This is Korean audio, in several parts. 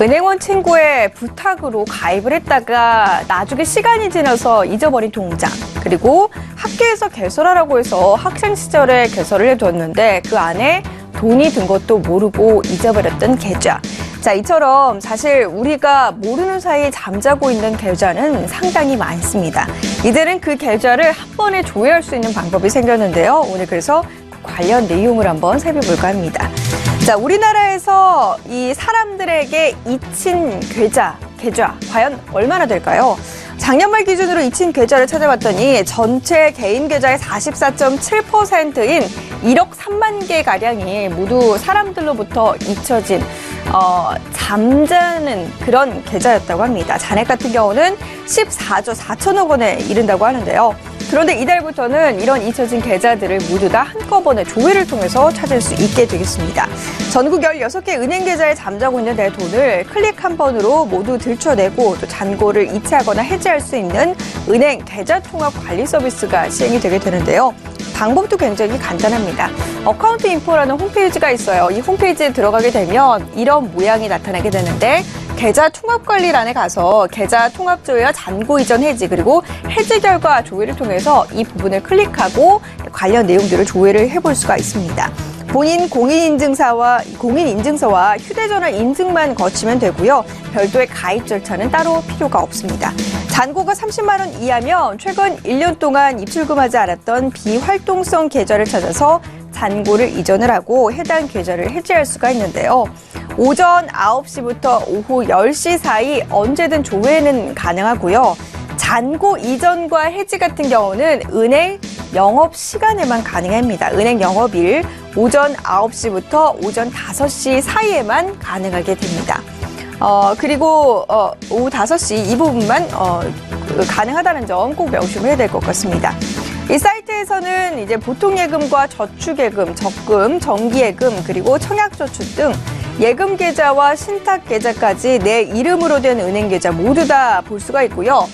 은행원 친구의 부탁으로 가입을 했다가 나중에 시간이 지나서 잊어버린 통장, 그리고 학교에서 개설하라고 해서 학생 시절에 개설을 해뒀는데 그 안에 돈이 든 것도 모르고 잊어버렸던 계좌. 자, 이처럼 사실 우리가 모르는 사이에 잠자고 있는 계좌는 상당히 많습니다. 이제는 그 계좌를 한 번에 조회할 수 있는 방법이 생겼는데요. 오늘 그래서 관련 내용을 한번 살펴볼까 합니다. 자, 우리나라에서 이 사람들에게 잊힌 계좌 과연 얼마나 될까요? 작년 말 기준으로 잊힌 계좌를 찾아봤더니 전체 개인 계좌의 44.7%인 1억 3만 개 가량이 모두 사람들로부터 잊혀진 잠자는 그런 계좌였다고 합니다. 잔액 같은 경우는 14조 4천억 원에 이른다고 하는데요. 그런데 이달부터는 이런 잊혀진 계좌들을 모두 다 한꺼번에 조회를 통해서 찾을 수 있게 되겠습니다. 전국 16개 은행 계좌에 잠자고 있는 내 돈을 클릭 한 번으로 모두 들춰내고 또 잔고를 이체하거나 해지할 수 있는 은행 계좌 통합 관리 서비스가 시행이 되게 되는데요. 방법도 굉장히 간단합니다. 어카운트 인포라는 홈페이지가 있어요. 이 홈페이지에 들어가게 되면 이런 모양이 나타나게 되는데 계좌 통합 관리란에 가서 계좌 통합 조회와 잔고 이전 해지 그리고 해지 결과 조회를 통해서 이 부분을 클릭하고 관련 내용들을 조회를 해볼 수가 있습니다. 본인 공인인증서와 휴대전화 인증만 거치면 되고요. 별도의 가입 절차는 따로 필요가 없습니다. 잔고가 30만 원 이하면 최근 1년 동안 입출금하지 않았던 비활동성 계좌를 찾아서 잔고를 이전을 하고 해당 계좌를 해지할 수가 있는데요. 오전 9시부터 오후 10시 사이 언제든 조회는 가능하고요. 잔고 이전과 해지 같은 경우는 은행 영업 시간에만 가능합니다. 은행 영업일 오전 9시부터 오전 5시 사이에만 가능하게 됩니다. 그리고 오후 5시 이 부분만 가능하다는 점 꼭 명심해야 될 것 같습니다. 이 사이트에서는 이제 보통예금과 저축예금, 적금, 정기예금, 그리고 청약저축 등 예금 계좌와 신탁 계좌까지 내 이름으로 된 은행 계좌 모두 다 볼 수가 있고요.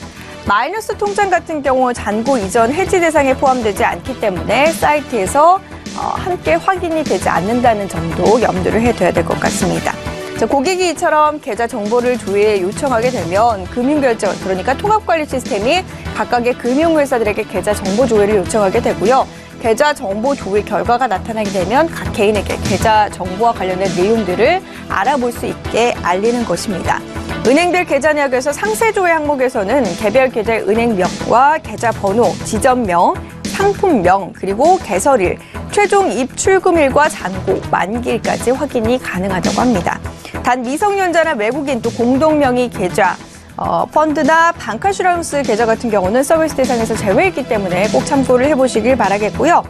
마이너스 통장 같은 경우 잔고 이전 해지 대상에 포함되지 않기 때문에 사이트에서 함께 확인이 되지 않는다는 점도 염두를 해둬야 될 것 같습니다. 고객이 이처럼 계좌 정보를 조회에 요청하게 되면 금융결제원, 그러니까 통합관리 시스템이 각각의 금융회사들에게 계좌 정보 조회를 요청하게 되고요. 계좌 정보 조회 결과가 나타나게 되면 각 개인에게 계좌 정보와 관련된 내용들을 알아볼 수 있게 알리는 것입니다. 은행별 계좌 내역에서 상세 조회 항목에서는 개별 계좌의 은행명과 계좌 번호, 지점명, 상품명, 그리고 개설일, 최종 입출금일과 잔고, 만기일까지 확인이 가능하다고 합니다. 단 미성년자나 외국인 또 공동명의 계좌, 펀드나 방카슈랑스 계좌 같은 경우는 서비스 대상에서 제외했기 때문에 꼭 참고를 해보시길 바라겠고요.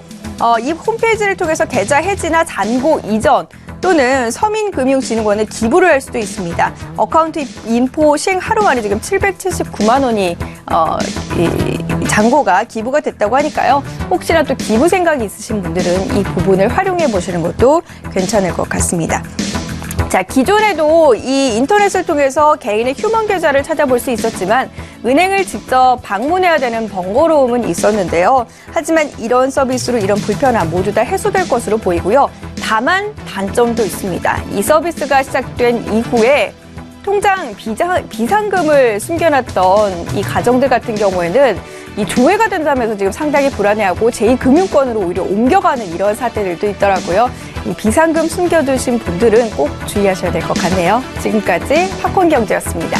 이 홈페이지를 통해서 계좌 해지나 잔고 이전 또는 서민금융진흥원에 기부를 할 수도 있습니다. 어카운트 인포 시행 하루 만에 지금 779만 원이 잔고가 기부가 됐다고 하니까요. 혹시나 또 기부 생각이 있으신 분들은 이 부분을 활용해 보시는 것도 괜찮을 것 같습니다. 자, 기존에도 이 인터넷을 통해서 개인의 휴먼 계좌를 찾아볼 수 있었지만 은행을 직접 방문해야 되는 번거로움은 있었는데요. 하지만 이런 서비스로 이런 불편함 모두 다 해소될 것으로 보이고요. 다만 단점도 있습니다. 이 서비스가 시작된 이후에 통장 비상금을 숨겨놨던 이 가정들 같은 경우에는 이 조회가 된다면서 지금 상당히 불안해하고 제2금융권으로 오히려 옮겨가는 이런 사태들도 있더라고요. 이 비상금 숨겨두신 분들은 꼭 주의하셔야 될 것 같네요. 지금까지 팝콘경제였습니다.